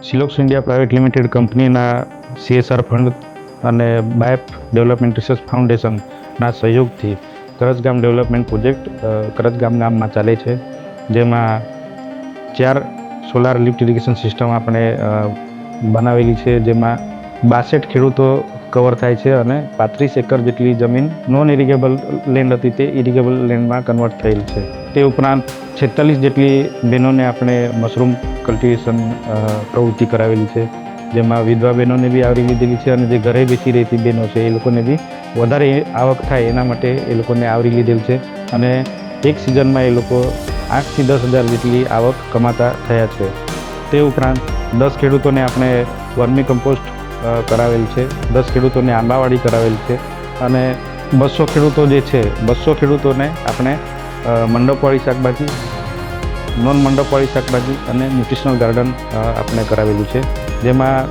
Silox India private limited કંપનીના CSR fund અને બાયપ development research ફાઉન્ડેશનના સહયોગથી કરજગામ ડેવલપમેન્ટ પ્રોજેક્ટ કરજગામ ગામમાં ચાલે છે, જેમાં 4 સોલાર લિફ્ટ ઇરિગેશન સિસ્ટમ આપણે બનાવેલી છે, જેમાં 62 ખેડૂતો કવર થાય છે અને 35 એકર જેટલી જમીન નોન ઇરિગેબલ લેન્ડ હતી તે ઇરિગેબલ લેન્ડમાં કન્વર્ટ થયેલ છે. તે ઉપરાંત 46 જેટલી બહેનોને આપણે મશરૂમ કલ્ટિવેશન પ્રવૃત્તિ કરાવેલી છે, જેમાં વિધવા બહેનોને બી આવરી લીધેલી છે અને જે ઘરે બેસી રહેતી બહેનો છે એ લોકોને બી વધારે આવક થાય એના માટે એ લોકોને આવરી લીધેલ છે અને એક સિઝનમાં એ લોકો 8 થી 10 હજાર જેટલી આવક કમાતા થયા છે. તે ઉપરાંત 10 ખેડૂતોને આપણે વર્મી કમ્પોસ્ટ કરાવેલ છે, 10 ખેડૂતોને આંબાવાડી કરાવેલ છે અને 200 ખેડૂતો જે છે 200 ખેડૂતોને આપણે મંડપવાળી શાકભાજી, નોન મંડપવાળી શાકભાજી અને ન્યુટ્રિશનલ ગાર્ડન આપણે કરાવેલું છે, જેમાં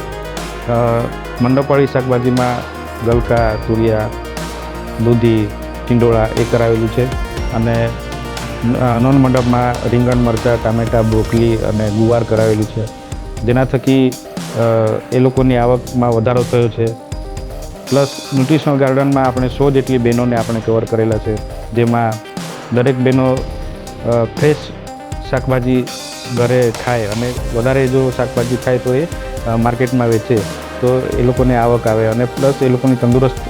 મંડપવાળી શાકભાજીમાં ગલકા, તુરિયા, દૂધી, ટીંડોળા એ કરાવેલું છે અને નોન મંડપમાં રીંગણ, મરચાં, ટામેટાં, બ્રોકલી અને ગુવાર કરાવેલું છે, જેના થકી એ લોકોની આવકમાં વધારો થયો છે. પ્લસ ન્યુટ્રિશનલ ગાર્ડનમાં આપણે 100 જેટલી બહેનોને આપણે કવર કરેલા છે, જેમાં દરેક બહેનો ફ્રેશ શાકભાજી ઘરે ખાય અને વધારે જો શાકભાજી ખાય તો એ માર્કેટમાં વેચે તો એ લોકોને આવક આવે અને પ્લસ એ લોકોની તંદુરસ્ત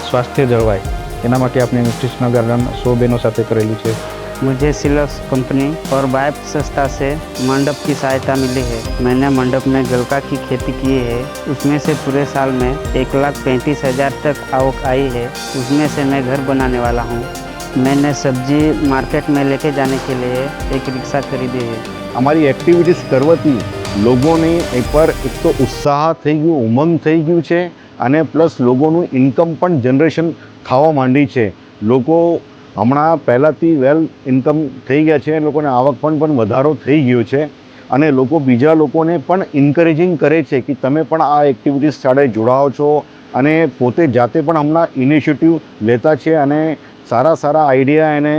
સ્વાસ્થ્ય જળવાય, એના માટે આપણે न्यूट्रिशनल गार्डन 100 बहनों साथ करेलू है। मुझे सिलोक्स कंपनी और बायप संस्था से मंडप की सहायता मिली है। मैंने मंडप में गलका की खेती की है, उसमें से पूरे साल में 1,35,000 तक आवक आई है। उसमें से मैं घर बनाने वाला हूँ। मैंने सब्जी मार्केट में लेके जाने के लिए एक रिक्शा खरीदी है। हमारी एक्टिविटीज़ करवाती लोगों एक पर एक तो उत्साह थी गयो, उमंग थी गયું છે અને પ્લસ લોકોનું ઇન્કમ પણ જનરેશન થવા માંડી છે। લોકો હમણાં પહેલાંથી વેલ ઇન્કમ થઈ ગયા છે, લોકોને આવક પણ વધારો થઈ ગયો છે અને લોકો બીજા લોકોને પણ ઇન્કરેજિંગ કરે છે કે તમે પણ આ એક્ટિવિટીઝ સાથે જોડાઓ છો અને પોતે જાતે પણ હમણાં ઇનિશિયેટિવ લેતા છે અને સારા સારા આઈડિયા અને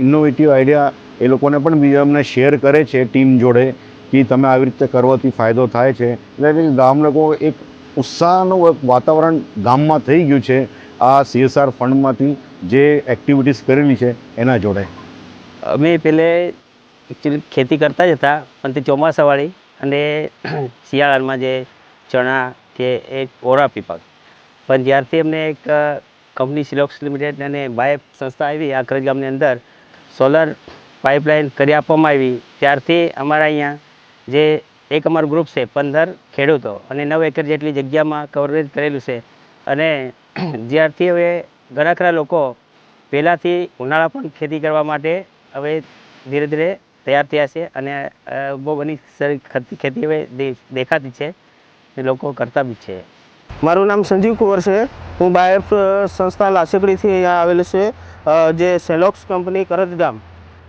ઇનોવેટિવ આઈડિયા એ લોકોને પણ બીજા અમને શેર કરે છે ટીમ જોડે कि તમે આવી રીતે કરવાથી ફાયદો થાય છે। એટલે ગામ લોકો એક ઉત્સાહનું વાતાવરણ ગામમાં થઈ ગયું છે આ CSR ફંડમાંથી જે એક્ટિવિટીઝ કરેલી છે એના જોડે। અમે પહેલે એકચ્યુઅલી ખેતી કરતા જ હતા, પણ તે ચોમાસાવાળી અને શિયાળામાં જે ચણા કે એ ઓરાપી પાક, પણ જ્યારથી અમને એક કંપની સિલોક્સ લિમિટેડ અને બાયપ સંસ્થા આવી આ કરજગામની અંદર સોલર પાઇપલાઇન કરી આપવામાં આવી, ત્યારથી અમારા અહીંયા જે એક અમારું ગ્રુપ છે 15 ખેડૂતો અને 9 એકર જેટલી જગ્યામાં કવરેજ કરેલું છે અને જ્યારથી હવે ઘણા ખરા લોકો પહેલાંથી ઉનાળા પણ ખેતી કરવા માટે હવે ધીરે ધીરે તૈયાર થયા છે અને બહુ બની સારી ખેતી હવે દેખાતી છે, એ લોકો કરતા બી છે। મારું નામ સંજીવ કુંવર છે। હું બાયપ સંસ્થા લાસકડીથી અહીંયા આવેલું છે, જે સિલોક્સ કંપની કરજગામ,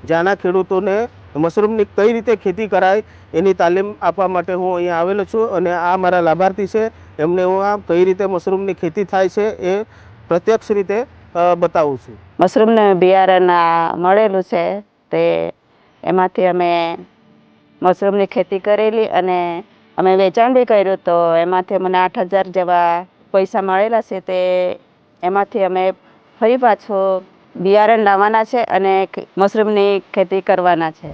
જ્યાંના ખેડૂતોને મશરૂમની કઈ રીતે ખેતી કરાય એની તાલીમ આપવા માટે હું અહીંયા આવેલો છું અને આ મારા લાભાર્થી છે, એમને હું આ કઈ રીતે મશરૂમની ખેતી થાય છે એ પ્રત્યક્ષ રીતે બતાવું છું। મશરૂમને બિયારણ મળેલું છે તે એમાંથી અમે મશરૂમની ખેતી કરેલી અને અમે વેચાણ બી કર્યું, તો એમાંથી મને 8,000 જેવા પૈસા મળેલા છે। તે એમાંથી અમે ફરી પાછું બિયારણ લાવવાના છે અને મશરૂમની ખેતી કરવાના છે।